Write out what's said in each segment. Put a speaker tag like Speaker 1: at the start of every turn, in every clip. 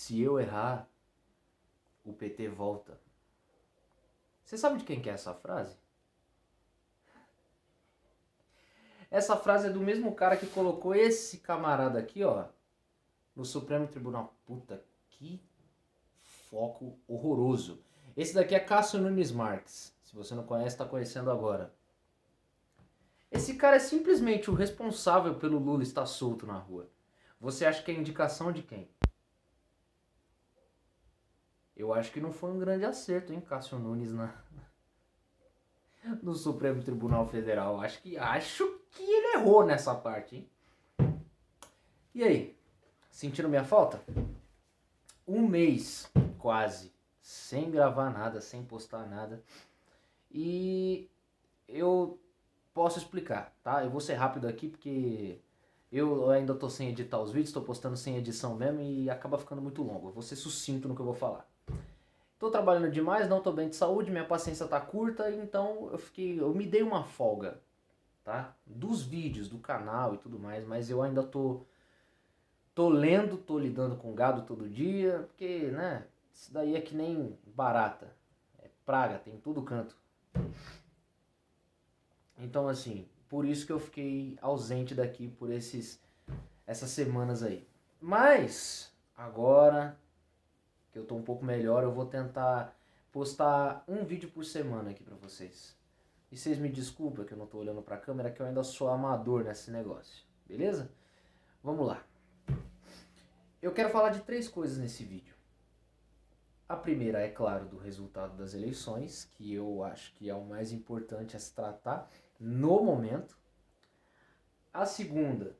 Speaker 1: Se eu errar, o PT volta. Você sabe de quem que é essa frase? Essa frase é do mesmo cara que colocou esse camarada aqui, ó, no Supremo Tribunal. Puta, que foco horroroso. Esse daqui é Cássio Nunes Marques. Se você não conhece, tá conhecendo agora. Esse cara é simplesmente o responsável pelo Lula estar solto na rua. Você acha que é indicação de quem? Eu acho que não foi um grande acerto, hein, Cássio Nunes no Supremo Tribunal Federal. Acho que ele errou nessa parte, hein? E aí? Sentindo minha falta? Um mês, quase, sem gravar nada, sem postar nada. E eu posso explicar, tá? Eu vou ser rápido aqui porque eu ainda tô sem editar os vídeos, tô postando sem edição mesmo e acaba ficando muito longo. Eu vou ser sucinto no que eu vou falar. Tô trabalhando demais, não tô bem de saúde, minha paciência tá curta, então eu me dei uma folga, tá? Dos vídeos, do canal e tudo mais, mas eu ainda tô lendo, tô lidando com gado todo dia, porque, né, isso daí é que nem barata, é praga, tem em todo canto. Então, assim, por isso que eu fiquei ausente daqui por essas semanas aí. Mas, agora que eu tô um pouco melhor, eu vou tentar postar um vídeo por semana aqui pra vocês. E vocês me desculpem que eu não tô olhando pra câmera, que eu ainda sou amador nesse negócio, beleza? Vamos lá. Eu quero falar de 3 coisas nesse vídeo. A primeira é, claro, do resultado das eleições, que eu acho que é o mais importante a se tratar no momento. A segunda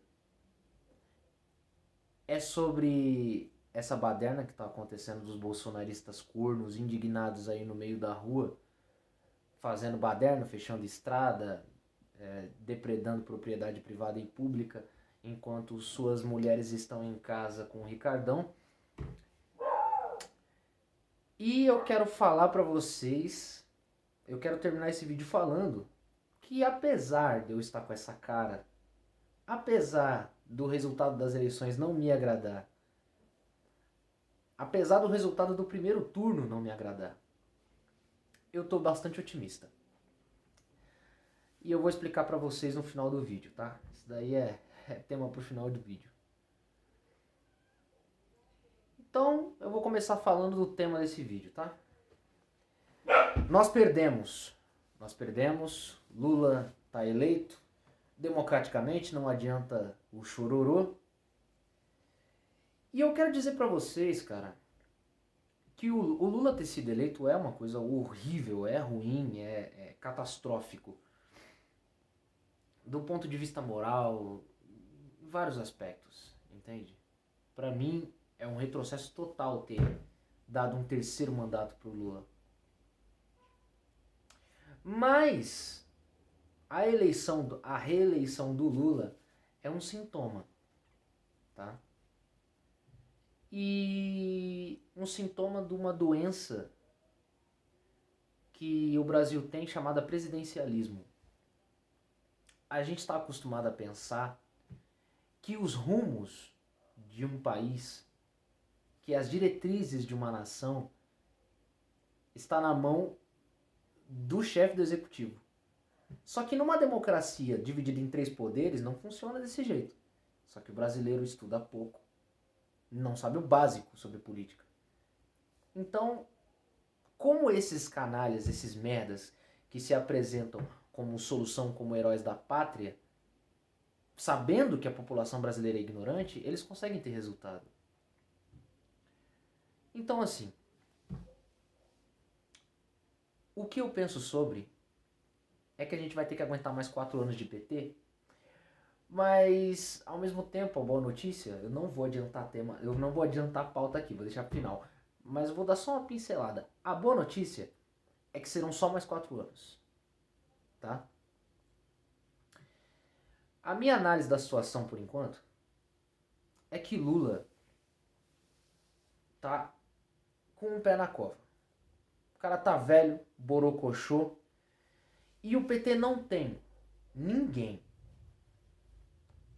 Speaker 1: é sobre essa baderna que está acontecendo dos bolsonaristas cornos indignados aí no meio da rua, fazendo baderna, fechando estrada, depredando propriedade privada e pública, enquanto suas mulheres estão em casa com o Ricardão. E eu quero falar pra vocês, eu quero terminar esse vídeo falando que apesar de eu estar com essa cara, apesar do resultado das eleições não me agradar, apesar do resultado do primeiro turno não me agradar, eu tô bastante otimista. E eu vou explicar pra vocês no final do vídeo, tá? Isso daí é tema pro final do vídeo. Então, eu vou começar falando do tema desse vídeo, tá? Nós perdemos, Lula tá eleito, democraticamente, não adianta o chororô. E eu quero dizer pra vocês, cara, que o Lula ter sido eleito é uma coisa horrível, é ruim, é catastrófico. Do ponto de vista moral, em vários aspectos, entende? Pra mim, é um retrocesso total ter dado um terceiro mandato pro Lula. Mas a reeleição do Lula é um sintoma, tá? E um sintoma de uma doença que o Brasil tem chamada presidencialismo. A gente está acostumado a pensar que os rumos de um país, que as diretrizes de uma nação está na mão do chefe do executivo. Só que numa democracia dividida em 3 poderes não funciona desse jeito. Só que o brasileiro estuda pouco, não sabe o básico sobre política. Então, como esses canalhas, esses merdas que se apresentam como solução, como heróis da pátria, sabendo que a população brasileira é ignorante, eles conseguem ter resultado. Então, assim, o que eu penso sobre é que a gente vai ter que aguentar mais 4 anos de PT, mas ao mesmo tempo, a boa notícia, eu não vou adiantar tema, eu não vou adiantar a pauta aqui, vou deixar pro final, mas eu vou dar só uma pincelada. A boa notícia é que serão só mais 4 anos, tá? A minha análise da situação por enquanto é que Lula tá com um pé na cova. O cara tá velho, borocochô, e o PT não tem ninguém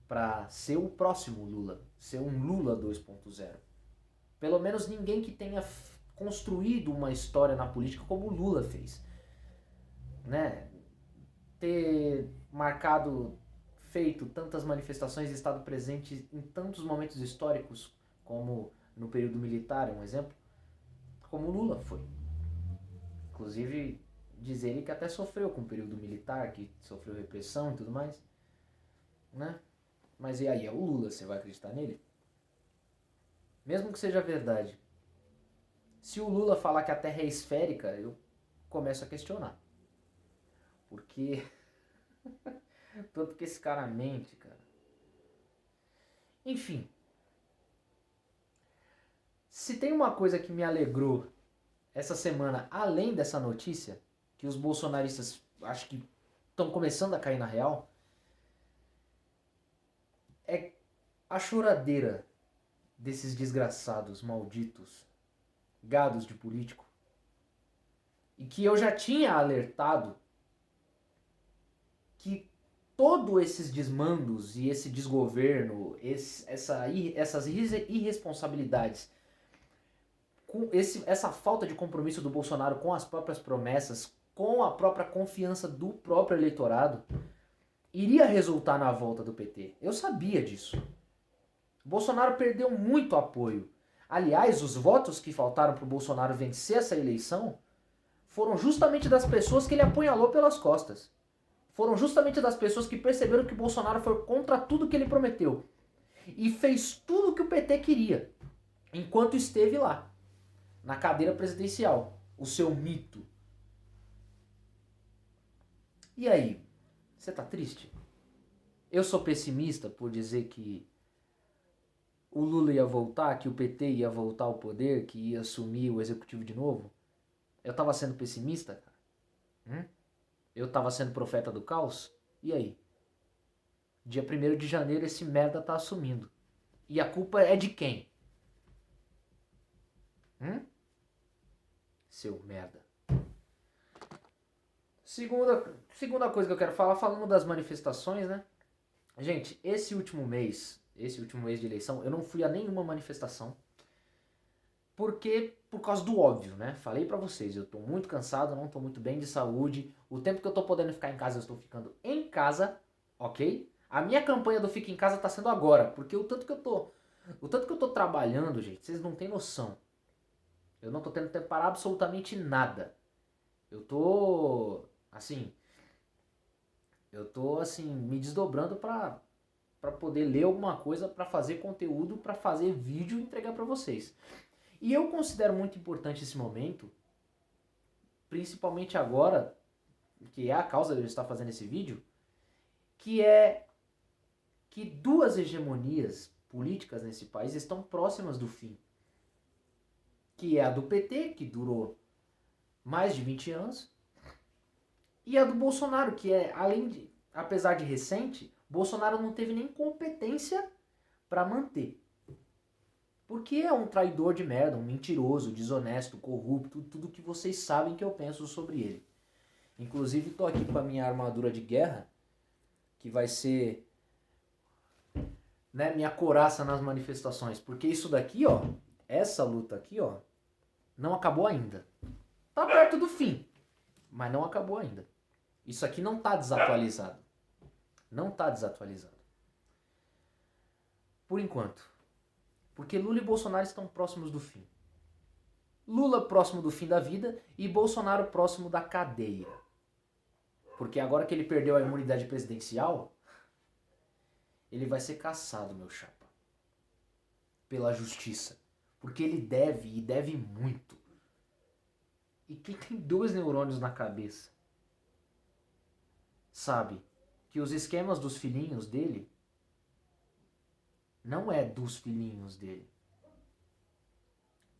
Speaker 1: para ser o próximo Lula, ser um Lula 2.0. Pelo menos ninguém que tenha construído uma história na política como o Lula fez. Né? Ter marcado, feito tantas manifestações e estado presente em tantos momentos históricos, como no período militar, é um exemplo, como o Lula foi. Inclusive, diz ele que até sofreu com o período militar, que sofreu repressão e tudo mais. Né? Mas e aí, é o Lula, você vai acreditar nele? Mesmo que seja verdade. Se o Lula falar que a Terra é esférica, eu começo a questionar. Porque tanto que esse cara mente, cara. Enfim. Se tem uma coisa que me alegrou essa semana, além dessa notícia, que os bolsonaristas acho que estão começando a cair na real, é a choradeira desses desgraçados, malditos, gados de político. E que eu já tinha alertado que todos esses desmandos e esse desgoverno, essas irresponsabilidades, essa falta de compromisso do Bolsonaro com as próprias promessas, com a própria confiança do próprio eleitorado, iria resultar na volta do PT. Eu sabia disso. Bolsonaro perdeu muito apoio. Aliás, os votos que faltaram para o Bolsonaro vencer essa eleição foram justamente das pessoas que ele apunhalou pelas costas. Foram justamente das pessoas que perceberam que o Bolsonaro foi contra tudo que ele prometeu. E fez tudo o que o PT queria, enquanto esteve lá, na cadeira presidencial. O seu mito. E aí, você tá triste? Eu sou pessimista por dizer que o Lula ia voltar, que o PT ia voltar ao poder, que ia assumir o executivo de novo? Eu tava sendo pessimista, cara? Eu tava sendo profeta do caos? E aí? Dia 1º de janeiro esse merda tá assumindo. E a culpa é de quem? Seu merda. Segunda coisa que eu quero falar, falando das manifestações, né? Gente, esse último mês de eleição, eu não fui a nenhuma manifestação. Porque, por causa do óbvio, né? Falei pra vocês, eu tô muito cansado, não tô muito bem de saúde. O tempo que eu tô podendo ficar em casa, eu estou ficando em casa, ok? A minha campanha do Fica em Casa tá sendo agora, porque o tanto que eu tô trabalhando, gente, vocês não têm noção. Eu não tô tendo tempo para absolutamente nada. Eu tô, assim, me desdobrando pra poder ler alguma coisa, pra fazer conteúdo, pra fazer vídeo e entregar pra vocês. E eu considero muito importante esse momento, principalmente agora, que é a causa de eu estar fazendo esse vídeo, que é que duas hegemonias políticas nesse país estão próximas do fim. Que é a do PT, que durou mais de 20 anos, e a do Bolsonaro, que é, apesar de recente, Bolsonaro não teve nem competência para manter. Porque é um traidor de merda, um mentiroso, desonesto, corrupto, tudo que vocês sabem que eu penso sobre ele. Inclusive tô aqui com a minha armadura de guerra, que vai ser, né, minha couraça nas manifestações. Porque isso daqui, ó, essa luta aqui, ó, não acabou ainda. Tá perto do fim, mas não acabou ainda. Isso aqui não tá desatualizado. Não tá desatualizado. Por enquanto. Porque Lula e Bolsonaro estão próximos do fim. Lula próximo do fim da vida e Bolsonaro próximo da cadeia. Porque agora que ele perdeu a imunidade presidencial, ele vai ser caçado, meu chapa. Pela justiça. Porque ele deve, e deve muito. E quem tem 2 neurônios na cabeça sabe que os esquemas dos filhinhos dele não é dos filhinhos dele.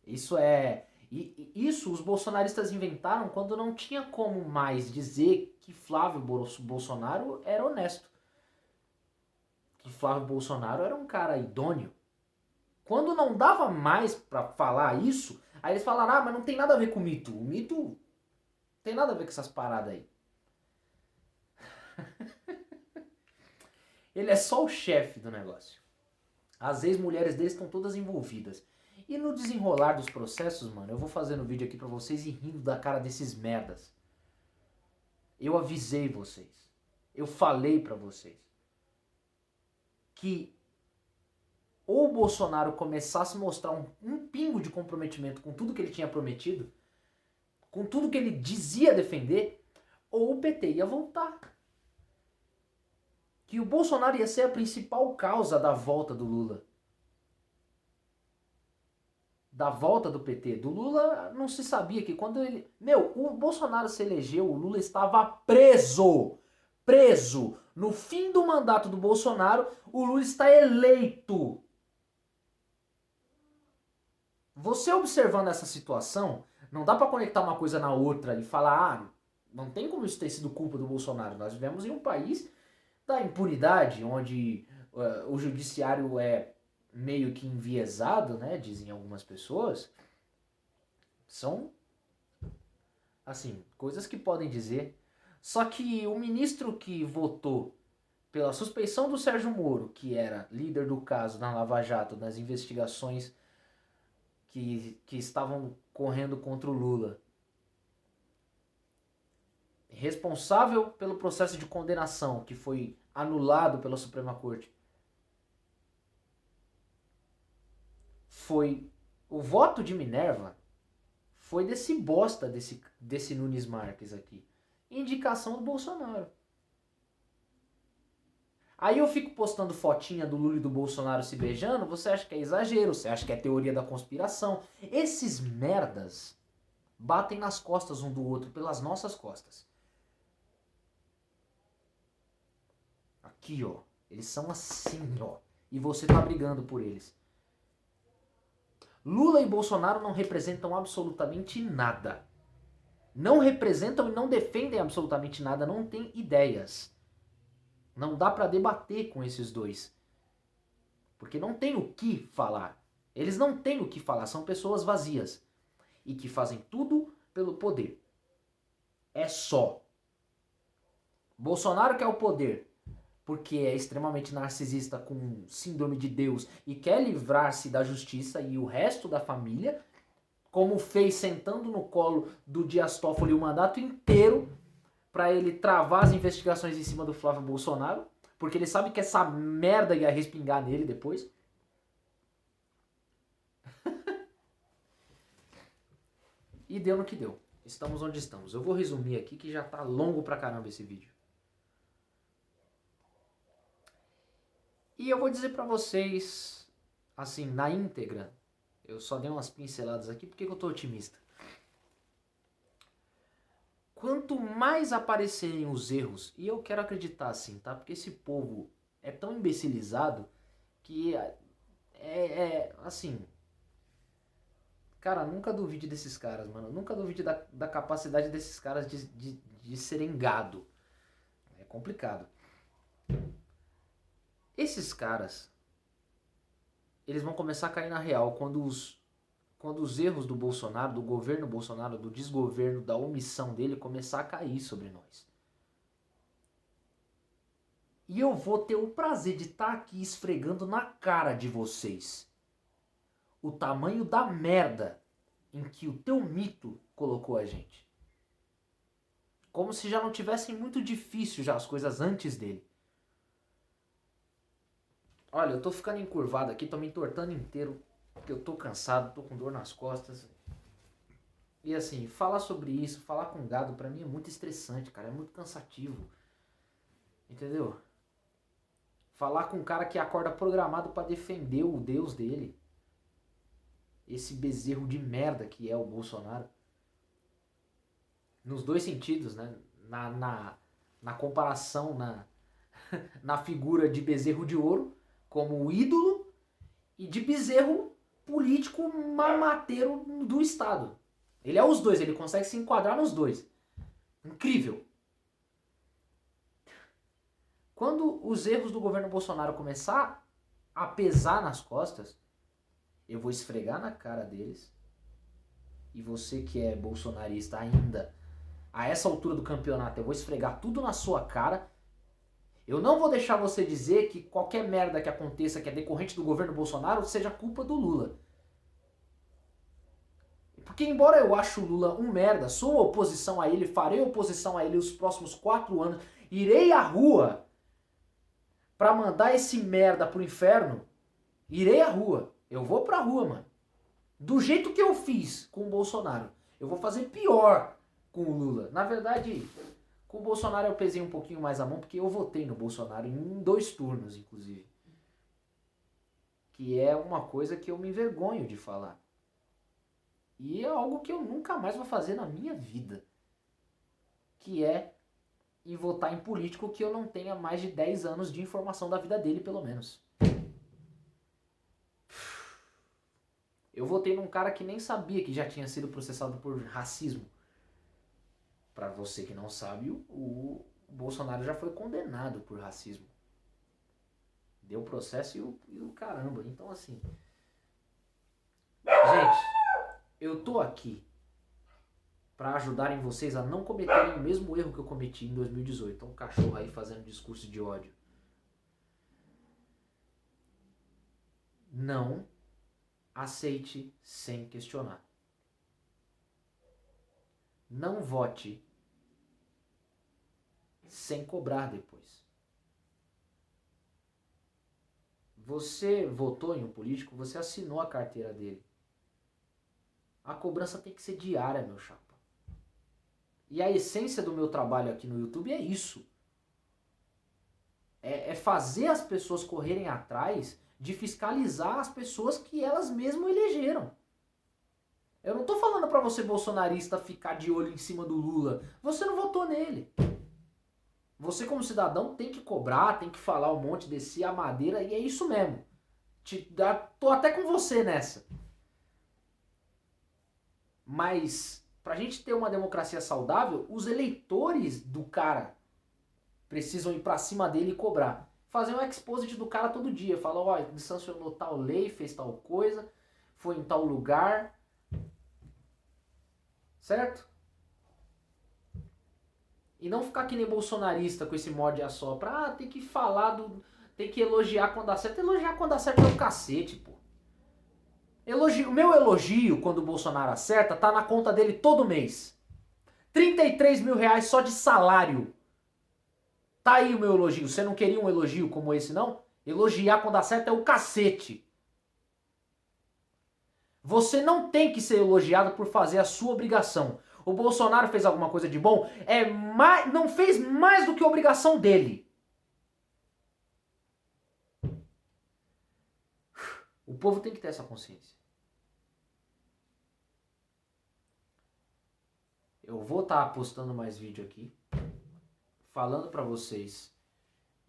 Speaker 1: Isso os bolsonaristas inventaram quando não tinha como mais dizer que Flávio Bolsonaro era honesto. Que Flávio Bolsonaro era um cara idôneo. Quando não dava mais pra falar isso, aí eles falaram, ah, mas não tem nada a ver com o mito. O mito não tem nada a ver com essas paradas aí. Ele é só o chefe do negócio. As ex-mulheres dele estão todas envolvidas. E no desenrolar dos processos, mano, eu vou fazendo vídeo aqui pra vocês e rindo da cara desses merdas. Eu avisei vocês. Eu falei pra vocês. Que ou o Bolsonaro começasse a mostrar um pingo de comprometimento com tudo que ele tinha prometido, com tudo que ele dizia defender, ou o PT ia voltar. Que o Bolsonaro ia ser a principal causa da volta do Lula. Da volta do PT. Do Lula não se sabia que quando ele... o Bolsonaro se elegeu, o Lula estava preso. Preso. No fim do mandato do Bolsonaro, o Lula está eleito. Você observando essa situação, não dá pra conectar uma coisa na outra e falar, não tem como isso ter sido culpa do Bolsonaro. Nós vivemos em um país da impunidade, onde o judiciário é meio que enviesado, né, dizem algumas pessoas. São, assim, coisas que podem dizer. Só que o ministro que votou pela suspeição do Sérgio Moro, que era líder do caso na Lava Jato, nas investigações que estavam correndo contra o Lula, responsável pelo processo de condenação que foi anulado pela Suprema Corte, foi o voto de Minerva, foi desse bosta desse Nunes Marques aqui. Indicação do Bolsonaro. Aí eu fico postando fotinha do Lula e do Bolsonaro se beijando, você acha que é exagero, você acha que é teoria da conspiração. Esses merdas batem nas costas um do outro, pelas nossas costas. Aqui, ó. Eles são assim, ó. E você tá brigando por eles. Lula e Bolsonaro não representam absolutamente nada. Não representam e não defendem absolutamente nada, não têm ideias. Não dá pra debater com esses dois. Porque não tem o que falar. Eles não têm o que falar, são pessoas vazias. E que fazem tudo pelo poder. É só. Bolsonaro quer o poder porque é extremamente narcisista, com síndrome de Deus e quer livrar-se da justiça e o resto da família, como fez sentando no colo do Dias Toffoli o mandato inteiro para ele travar as investigações em cima do Flávio Bolsonaro, porque ele sabe que essa merda ia respingar nele depois. E deu no que deu. Estamos onde estamos. Eu vou resumir aqui que já tá longo pra caramba esse vídeo. E eu vou dizer pra vocês, assim, na íntegra, eu só dei umas pinceladas aqui porque eu tô otimista. Quanto mais aparecerem os erros, e eu quero acreditar assim, tá? Porque esse povo é tão imbecilizado que assim... Cara, nunca duvide desses caras, mano. Nunca duvide da capacidade desses caras de serem gado. É complicado. Esses caras, eles vão começar a cair na real quando os erros do Bolsonaro, do governo Bolsonaro, do desgoverno, da omissão dele começar a cair sobre nós. E eu vou ter o prazer de estar aqui esfregando na cara de vocês o tamanho da merda em que o teu mito colocou a gente. Como se já não tivessem muito difícil já as coisas antes dele. Olha, eu tô ficando encurvado aqui, tô me entortando inteiro, porque eu tô cansado, tô com dor nas costas. E assim, falar sobre isso, falar com gado, pra mim é muito estressante, cara, é muito cansativo. Entendeu? Falar com um cara que acorda programado pra defender o Deus dele. Esse bezerro de merda que é o Bolsonaro. Nos dois sentidos, né? Na comparação, na figura de bezerro de ouro, como ídolo, e de bezerro político mamateiro do Estado. Ele é os dois, ele consegue se enquadrar nos dois. Incrível. Quando os erros do governo Bolsonaro começar a pesar nas costas, eu vou esfregar na cara deles. E você que é bolsonarista ainda, a essa altura do campeonato, eu vou esfregar tudo na sua cara. Eu não vou deixar você dizer que qualquer merda que aconteça que é decorrente do governo Bolsonaro seja culpa do Lula. Porque embora eu ache o Lula um merda, sou oposição a ele, farei oposição a ele os próximos 4 anos, irei à rua pra mandar esse merda pro inferno, irei à rua. Eu vou pra rua, mano. Do jeito que eu fiz com o Bolsonaro. Eu vou fazer pior com o Lula. Na verdade, com o Bolsonaro eu pesei um pouquinho mais a mão, porque eu votei no Bolsonaro em 2 turnos, inclusive. Que é uma coisa que eu me envergonho de falar. E é algo que eu nunca mais vou fazer na minha vida. Que é em votar em político que eu não tenha mais de 10 anos de informação da vida dele, pelo menos. Eu votei num cara que nem sabia que já tinha sido processado por racismo. Pra você que não sabe, o Bolsonaro já foi condenado por racismo. Deu processo e o caramba. Então assim... Gente, eu tô aqui pra ajudarem vocês a não cometerem o mesmo erro que eu cometi em 2018. Um cachorro aí fazendo discurso de ódio. Não aceite sem questionar. Não vote sem cobrar depois. Você votou em um político, você assinou a carteira dele. A cobrança tem que ser diária, meu chapa. E a essência do meu trabalho aqui no YouTube é isso. É fazer as pessoas correrem atrás de fiscalizar as pessoas que elas mesmas elegeram. Eu não tô falando pra você, bolsonarista, ficar de olho em cima do Lula. Você não votou nele. Você, como cidadão, tem que cobrar, tem que falar um monte, descer a madeira, e é isso mesmo. Tô até com você nessa. Mas, pra gente ter uma democracia saudável, os eleitores do cara precisam ir pra cima dele e cobrar. Fazer um exposit do cara todo dia. Falar, ó, ele sancionou tal lei, fez tal coisa, foi em tal lugar. Certo? E não ficar que nem bolsonarista com esse morde a sopra. Ah, tem que falar do... Tem que elogiar quando dá certo. Elogiar quando dá certo é o cacete, pô. O meu elogio quando o Bolsonaro acerta tá na conta dele todo mês. 33 mil reais só de salário. Tá aí o meu elogio. Você não queria um elogio como esse, não? Elogiar quando acerta é o cacete. Você não tem que ser elogiado por fazer a sua obrigação. O Bolsonaro fez alguma coisa de bom? Não fez mais do que a obrigação dele. O povo tem que ter essa consciência. Eu vou estar postando mais vídeo aqui, falando pra vocês,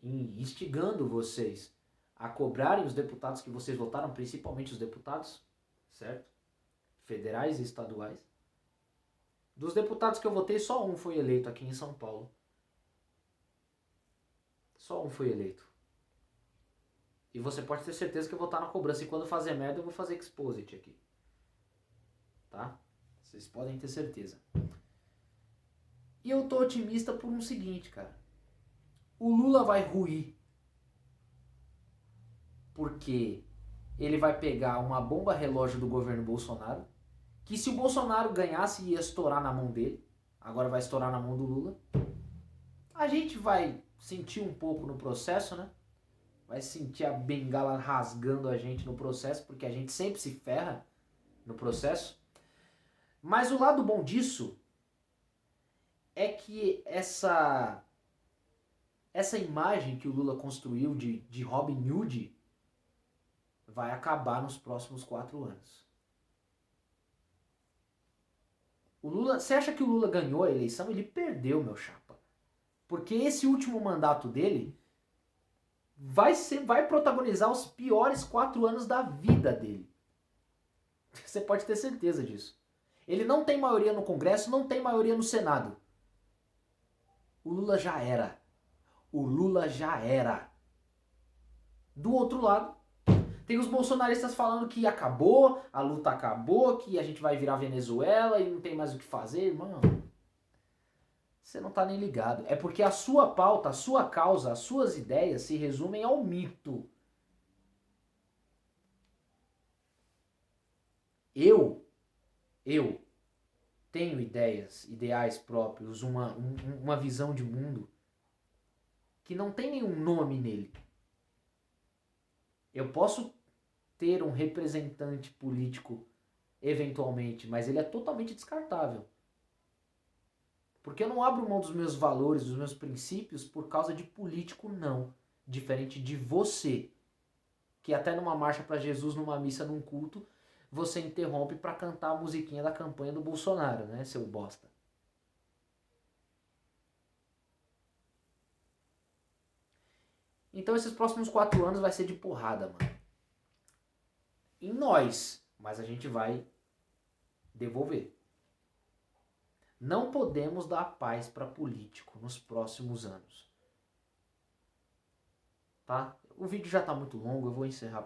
Speaker 1: instigando vocês a cobrarem os deputados que vocês votaram, principalmente os deputados, certo? Federais e estaduais. Dos deputados que eu votei, só um foi eleito aqui em São Paulo. Só um foi eleito. E você pode ter certeza que eu vou estar na cobrança. E quando fazer merda, eu vou fazer exposit aqui. Tá? Vocês podem ter certeza. E eu tô otimista por um seguinte, cara. O Lula vai ruir. Porque ele vai pegar uma bomba relógio do governo Bolsonaro. Que se o Bolsonaro ganhasse, ia estourar na mão dele. Agora vai estourar na mão do Lula. A gente vai sentir um pouco no processo, né? Vai sentir a bengala rasgando a gente no processo, porque a gente sempre se ferra no processo. Mas o lado bom disso é que essa imagem que o Lula construiu de Robin Hood vai acabar nos próximos 4 anos. O Lula, você acha que o Lula ganhou a eleição? Ele perdeu, meu chapa. Porque esse último mandato dele vai protagonizar os piores 4 anos da vida dele. Você pode ter certeza disso. Ele não tem maioria no Congresso, não tem maioria no Senado. O Lula já era. O Lula já era. Do outro lado, tem os bolsonaristas falando que acabou, a luta acabou, que a gente vai virar Venezuela e não tem mais o que fazer. Mano, você não tá nem ligado. É porque a sua pauta, a sua causa, as suas ideias se resumem ao mito. Eu tenho ideais próprios, uma visão de mundo que não tem nenhum nome nele. Eu posso ter um representante político eventualmente, mas ele é totalmente descartável. Porque eu não abro mão dos meus valores, dos meus princípios por causa de político, não. Diferente de você, que até numa marcha para Jesus, numa missa, num culto, você interrompe para cantar a musiquinha da campanha do Bolsonaro, né, seu bosta? Então esses próximos 4 anos vai ser de porrada, mano. Em nós, mas a gente vai devolver. Não podemos dar paz para político nos próximos anos. Tá? O vídeo já tá muito longo, eu vou encerrar